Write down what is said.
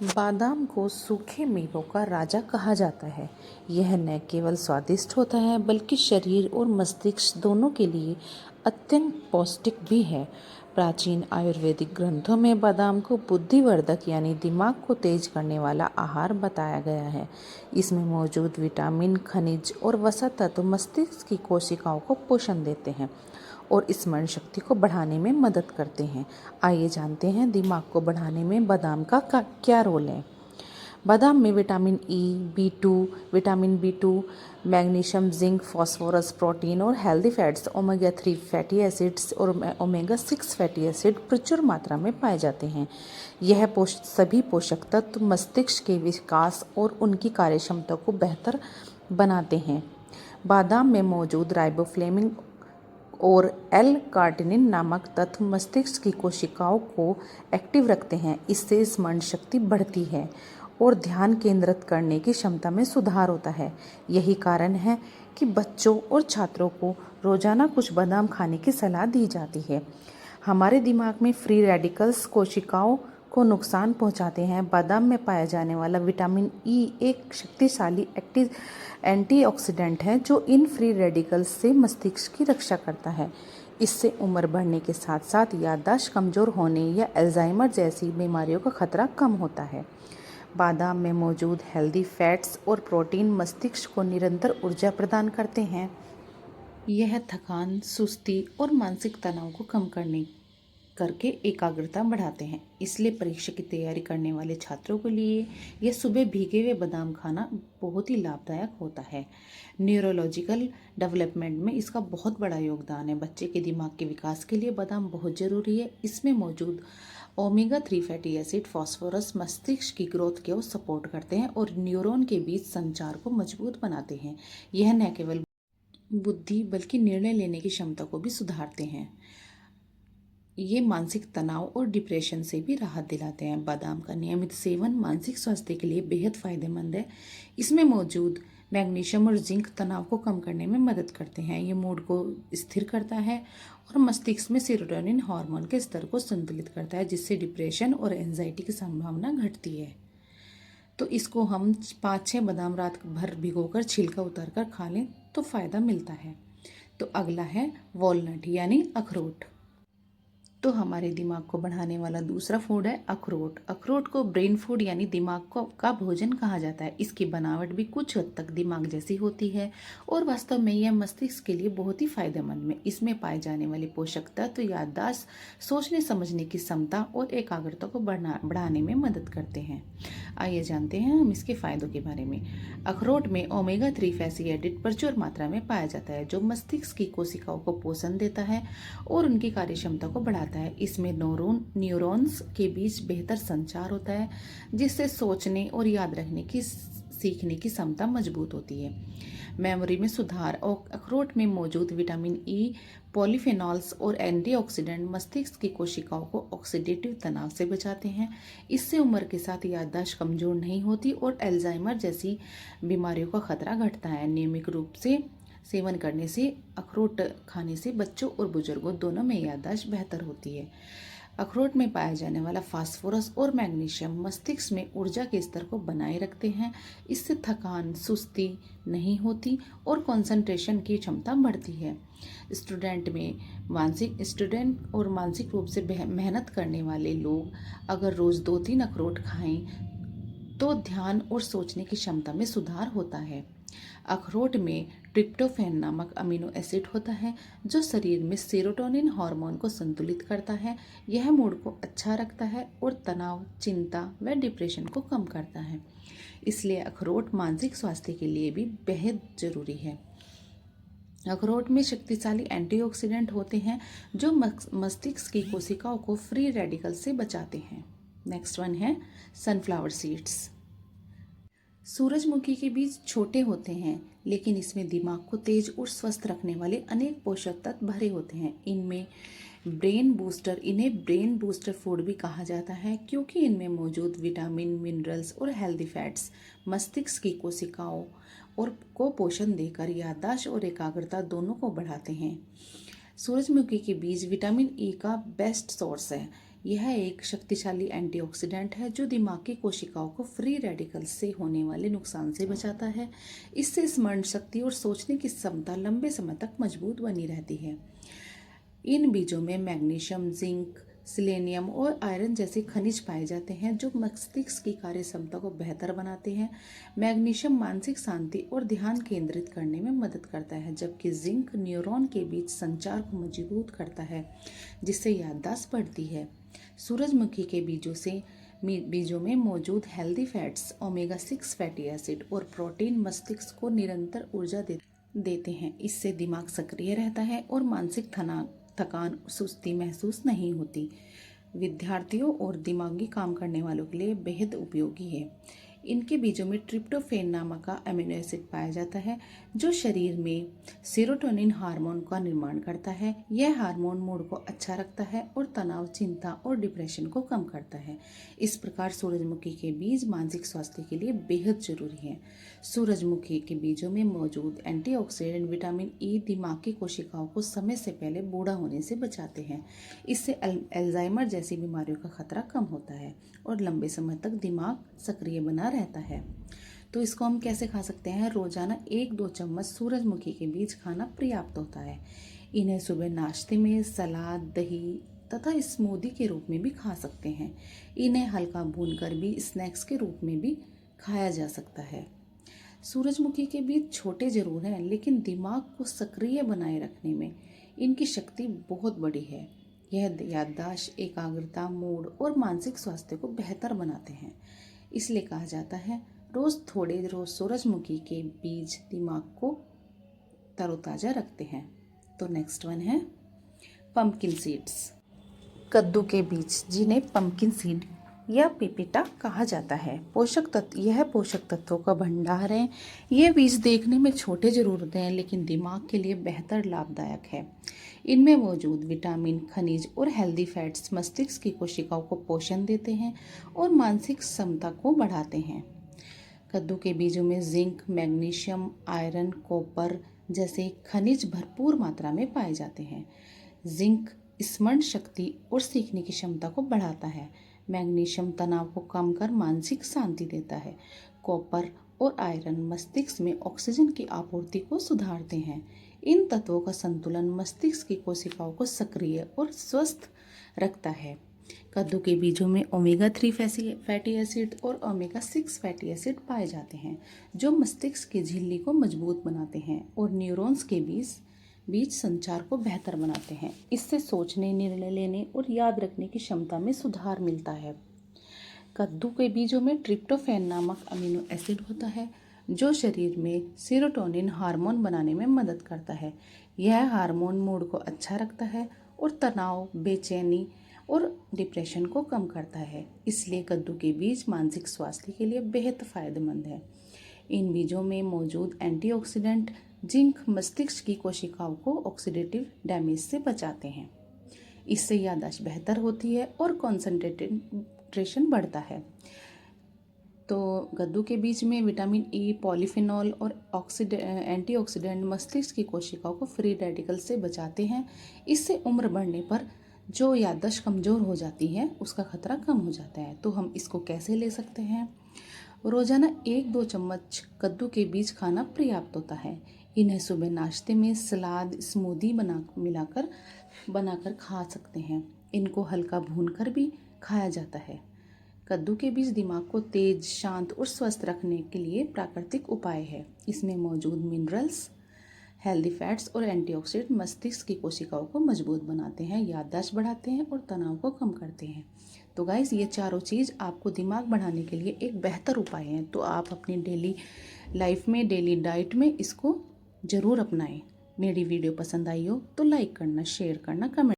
बादाम को सूखे मेवों का राजा कहा जाता है। यह न केवल स्वादिष्ट होता है बल्कि शरीर और मस्तिष्क दोनों के लिए अत्यंत पौष्टिक भी है। प्राचीन आयुर्वेदिक ग्रंथों में बादाम को बुद्धिवर्धक यानी दिमाग को तेज करने वाला आहार बताया गया है। इसमें मौजूद विटामिन, खनिज और वसा तत्व मस्तिष्क की कोशिकाओं को पोषण देते हैं और स्मरण शक्ति को बढ़ाने में मदद करते हैं। आइए जानते हैं दिमाग को बढ़ाने में बादाम का क्या रोल है। बादाम में vitamin E, vitamin B two, magnesium, zinc, phosphorus, protein और healthy fats, omega 3 fatty acids और ओमेगा 6 फैटी एसिड प्रचुर मात्रा में पाए जाते हैं। यह सभी पोषक तत्व मस्तिष्क के विकास और उनकी कार्यक्षमता को बेहतर बनाते हैं। बादाम में मौजूद राइबोफ्लेविन और एल-कार्निटिन नामक तत्व मस्तिष्क की कोशिकाओं को एक्टिव रखते हैं। इससे स्मरण शक्ति बढ़ती है और ध्यान केंद्रित करने की क्षमता में सुधार होता है। यही कारण है कि बच्चों और छात्रों को रोजाना कुछ बादाम खाने की सलाह दी जाती है। हमारे दिमाग में फ्री रेडिकल्स कोशिकाओं को नुकसान पहुंचाते हैं। बादाम में पाया जाने वाला विटामिन ई एक शक्तिशाली एंटीऑक्सीडेंट है जो इन फ्री रेडिकल्स से मस्तिष्क की रक्षा करता है। इससे उम्र बढ़ने के साथ साथ याददाश्त कमजोर होने या अल्जाइमर जैसी बीमारियों का खतरा कम होता है। बादाम में मौजूद हेल्दी फैट्स और प्रोटीन मस्तिष्क को निरंतर ऊर्जा प्रदान करते हैं। यह थकान, सुस्ती और मानसिक तनाव को कम करके एकाग्रता बढ़ाते हैं। इसलिए परीक्षा की तैयारी करने वाले छात्रों के लिए यह सुबह भीगे हुए बादाम खाना बहुत ही लाभदायक होता है। न्यूरोलॉजिकल डेवलपमेंट में इसका बहुत बड़ा योगदान है। बच्चे के दिमाग के विकास के लिए बादाम बहुत ज़रूरी है। इसमें मौजूद ओमेगा 3 फैटी एसिड, फास्फोरस मस्तिष्क की ग्रोथ को सपोर्ट करते हैं और न्यूरॉन के बीच संचार को मजबूत बनाते हैं। यह न केवल बुद्धि बल्कि निर्णय लेने की क्षमता को भी सुधारते हैं। ये मानसिक तनाव और डिप्रेशन से भी राहत दिलाते हैं। बादाम का नियमित सेवन मानसिक स्वास्थ्य के लिए बेहद फायदेमंद है। इसमें मौजूद मैग्नीशियम और जिंक तनाव को कम करने में मदद करते हैं। ये मूड को स्थिर करता है और मस्तिष्क में सेरोटोनिन हार्मोन के स्तर को संतुलित करता है, जिससे डिप्रेशन और एंजाइटी की संभावना घटती है। तो इसको हम 5-6 बादाम रात भर भिगोकर छिलका उतार कर खा लें तो फायदा मिलता है। तो अगला है वॉलनट यानी अखरोट। तो हमारे दिमाग को बढ़ाने वाला दूसरा फूड है अखरोट। अखरोट को ब्रेन फूड यानी का भोजन कहा जाता है। इसकी बनावट भी कुछ हद तक दिमाग जैसी होती है और वास्तव में यह मस्तिष्क के लिए बहुत ही फायदेमंद है। इसमें पाए जाने वाले पोषक तत्व याददाश्त, सोचने समझने की क्षमता और एकाग्रता को बढ़ाने में मदद करते हैं। आइए जानते हैं हम इसके फायदों के बारे में। अखरोट में ओमेगा 3 फैटी एसिड प्रचुर मात्रा में पाया जाता है जो मस्तिष्क की कोशिकाओं को पोषण देता है और उनकी कार्यक्षमता को बढ़ाता है। इसमें न्यूरॉन्स के बीच बेहतर संचार होता है, जिससे सोचने और याद रखने की सीखने की क्षमता मजबूत होती है। मेमोरी में सुधार और अखरोट में मौजूद विटामिन ई, पॉलीफेनॉल्स और एंटीऑक्सीडेंट मस्तिष्क की कोशिकाओं को ऑक्सीडेटिव तनाव से बचाते हैं। इससे उम्र के साथ याददाश्त कमजोर नहीं होती और अल्जाइमर जैसी बीमारियों का खतरा घटता है। नियमित रूप से सेवन करने से, अखरोट खाने से बच्चों और बुजुर्गों दोनों में याददाश्त बेहतर होती है। अखरोट में पाया जाने वाला फास्फोरस और मैग्नीशियम मस्तिष्क में ऊर्जा के स्तर को बनाए रखते हैं। इससे थकान, सुस्ती नहीं होती और कंसंट्रेशन की क्षमता बढ़ती है। स्टूडेंट और मानसिक रूप से मेहनत करने वाले लोग अगर रोज 2-3 अखरोट खाएं तो ध्यान और सोचने की क्षमता में सुधार होता है। अखरोट में ट्रिप्टोफैन नामक अमीनो एसिड होता है जो शरीर में सेरोटोनिन हार्मोन को संतुलित करता है। यह मूड को अच्छा रखता है और तनाव, चिंता व डिप्रेशन को कम करता है। इसलिए अखरोट मानसिक स्वास्थ्य के लिए भी बेहद जरूरी है। अखरोट में शक्तिशाली एंटीऑक्सीडेंट होते हैं जो मस्तिष्क की कोशिकाओं को फ्री रेडिकल से बचाते हैं। नेक्स्ट वन है सनफ्लावर सीड्स। सूरजमुखी के बीज छोटे होते हैं, लेकिन इसमें दिमाग को तेज और स्वस्थ रखने वाले अनेक पोषक तत्व भरे होते हैं। इन्हें ब्रेन बूस्टर फूड भी कहा जाता है क्योंकि इनमें मौजूद विटामिन, मिनरल्स और हेल्दी फैट्स मस्तिष्क की कोशिकाओं और को पोषण देकर याददाश्त और एकाग्रता दोनों को बढ़ाते हैं। सूरजमुखी के बीज विटामिन ई का बेस्ट सोर्स है। यह एक शक्तिशाली एंटीऑक्सीडेंट है जो दिमाग की कोशिकाओं को फ्री रेडिकल्स से होने वाले नुकसान से बचाता है। इससे स्मरण शक्ति और सोचने की क्षमता लंबे समय तक मजबूत बनी रहती है। इन बीजों में मैग्नीशियम, जिंक, सेलेनियम और आयरन जैसे खनिज पाए जाते हैं जो मस्तिष्क की कार्य क्षमता को बेहतर बनाते हैं। मैग्नीशियम मानसिक शांति और ध्यान केंद्रित करने में मदद करता है, जबकि जिंक न्यूरॉन के बीच संचार को मजबूत करता है, जिससे याददाश्त बढ़ती है। सूरजमुखी के बीजों में मौजूद healthy fats, omega 6 fatty acid और प्रोटीन मस्तिष्क को निरंतर ऊर्जा देते हैं। इससे दिमाग सक्रिय रहता है और मानसिक थकान, सुस्ती महसूस नहीं होती। विद्यार्थियों और दिमागी काम करने वालों के लिए बेहद उपयोगी है। इनके बीजों में ट्रिप्टोफैन नामक का अमीनो एसिड पाया जाता है जो शरीर में सेरोटोनिन हार्मोन का निर्माण करता है। यह हार्मोन मूड को अच्छा रखता है और तनाव, चिंता और डिप्रेशन को कम करता है। इस प्रकार सूरजमुखी के बीज मानसिक स्वास्थ्य के लिए बेहद जरूरी हैं। सूरजमुखी के बीजों में मौजूद एंटीऑक्सीडेंट विटामिन ई दिमाग की कोशिकाओं को समय से पहले बूढ़ा होने से बचाते हैं। इससे अल्जाइमर जैसी बीमारियों का खतरा कम होता है और लंबे समय तक दिमाग सक्रिय बना रहता है। तो इसको हम कैसे खा सकते हैं? रोजाना 1-2 चम्मच सूरजमुखी के बीज खाना पर्याप्त होता है। इन्हें सुबह नाश्ते में, सलाद, दही तथा स्मूदी के रूप में भी खा सकते हैं। इन्हें हल्का भूनकर भी स्नैक्स के रूप में भी खाया जा सकता है। सूरजमुखी के बीज छोटे जरूर हैं, लेकिन दिमाग को सक्रिय बनाए रखने में इनकी शक्ति बहुत बड़ी है। यह याददाश्त, एकाग्रता, मूड और मानसिक स्वास्थ्य को बेहतर बनाते हैं। इसलिए कहा जाता है रोज सूरजमुखी के बीज दिमाग को तरोताजा रखते हैं। तो नेक्स्ट वन है पंपकिन सीड्स। कद्दू के बीज, जिन्हें पंपकिन सीड या पिपिटा कहा जाता है, यह पोषक तत्वों का भंडार है। ये बीज देखने में छोटे जरूर होते हैं, लेकिन दिमाग के लिए बेहतर लाभदायक है। इनमें मौजूद विटामिन, खनिज और हेल्दी फैट्स मस्तिष्क की कोशिकाओं को पोषण देते हैं और मानसिक क्षमता को बढ़ाते हैं। कद्दू के बीजों में जिंक, मैग्नीशियम, आयरन, कॉपर जैसे खनिज भरपूर मात्रा में पाए जाते हैं। जिंक स्मरण शक्ति और सीखने की क्षमता को बढ़ाता है। मैग्नीशियम तनाव को कम कर मानसिक शांति देता है। कॉपर और आयरन मस्तिष्क में ऑक्सीजन की आपूर्ति को सुधारते हैं। इन तत्वों का संतुलन मस्तिष्क की कोशिकाओं को सक्रिय और स्वस्थ रखता है। कद्दू के बीजों में ओमेगा 3 फैटी एसिड और ओमेगा 6 फैटी एसिड पाए जाते हैं, जो मस्तिष्क की झिल्ली को मजबूत बनाते हैं और न्यूरॉन्स के बीच संचार को बेहतर बनाते हैं। इससे सोचने, निर्णय लेने और याद रखने की क्षमता में सुधार मिलता है। कद्दू के बीजों में ट्रिप्टोफैन नामक अमीनो एसिड होता है जो शरीर में सेरोटोनिन हार्मोन बनाने में मदद करता है। यह हार्मोन मूड को अच्छा रखता है और तनाव, बेचैनी और डिप्रेशन को कम करता है। इसलिए कद्दू के बीज मानसिक स्वास्थ्य के लिए बेहद फायदेमंद है। इन बीजों में मौजूद एंटीऑक्सीडेंट जिंक मस्तिष्क की कोशिकाओं को ऑक्सीडेटिव डैमेज से बचाते हैं। इससे याददाश्त बेहतर होती है और कंसंट्रेशन बढ़ता है। तो कद्दू के बीज में विटामिन ई, पॉलीफिनॉल और एंटीऑक्सीडेंट मस्तिष्क की कोशिकाओं को फ्री रेडिकल से बचाते हैं। इससे उम्र बढ़ने पर जो याददाश्त कमज़ोर हो जाती है उसका खतरा कम हो जाता है। तो हम इसको कैसे ले सकते हैं? रोजाना 1-2 चम्मच कद्दू के बीज खाना पर्याप्त होता है। इन्हें सुबह नाश्ते में, सलाद, स्मूदी बनाकर खा सकते हैं। इनको हल्का भूनकर भी खाया जाता है। कद्दू के बीज दिमाग को तेज, शांत और स्वस्थ रखने के लिए प्राकृतिक उपाय है। इसमें मौजूद मिनरल्स, हेल्दी फैट्स और एंटीऑक्सीडेंट मस्तिष्क की कोशिकाओं को मजबूत बनाते हैं, याददाश्त बढ़ाते हैं और तनाव को कम करते हैं। तो गाइस, ये चारों चीज़ आपको दिमाग बढ़ाने के लिए एक बेहतर उपाय हैं। तो आप अपनी डेली लाइफ में, डेली डाइट में इसको ज़रूर अपनाएं। मेरी वीडियो पसंद आई हो तो लाइक करना, शेयर करना, कमेंट